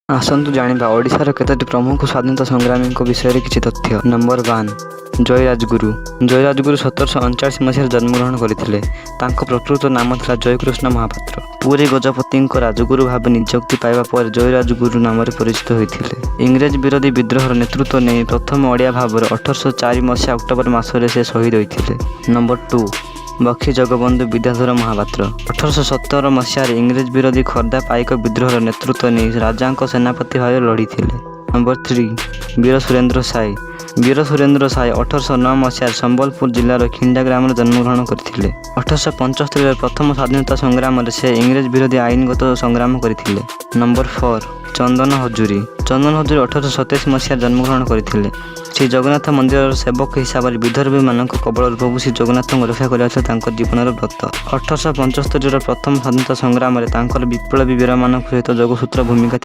आसतु जानिबा ओडिशार केतोटी प्रमुख स्वाधीनता संग्रामी विषय किछि तथ्य। नंबर 1 जय राजगुरु। जय राजगुरु 1749 मसीह जन्मग्रहण करथिले। तांको प्रकृत नाम था जयकृष्ण महापात्र। पुरी गजपति राजगुरु भाव नियुक्ति पाइबा पर जय राजगुरु नाम परिचित होते। इंग्रेज विरोधी विद्रोहर नेतृत्व नहीं प्रथम ओडिया भाव 1804 मसीहा अक्टोबर मासरे से शहीद होते। नंबर 2 बक्षी जगबंधु विद्याधर महापात्र। 1817 मसीह इंग्रेज विरोधी खर्दा पाइक विद्रोहर नेतृत्व नहीं राजा सेनापति भाव लड़ी। नंबर 3 वीर सुरेंद्र साय। वीर सुरेंद्र साय 1809 मसीह संबलपुर जिलार खिंडा ग्राम जन्मग्रहण करथिले। 1875 प्रथम स्वाधीनता संग्राम से इंग्रेज विरोधी आईनगत संग्राम करथिले। नंबर 4 चंदन हजूरी। चंदन हजूरी 1827 मसीह जन्मग्रहण करथिले। श्री जगन्नाथ मंदिर सेवक हिसाब से विदर्भी मान कबल प्रभु श्री जगन्नाथ रक्षा करने जीवन व्रत। 1875 प्रथम स्वाधीनता संग्राम विप्लवी वीर मान सहित जोगसूत्र भूमिका।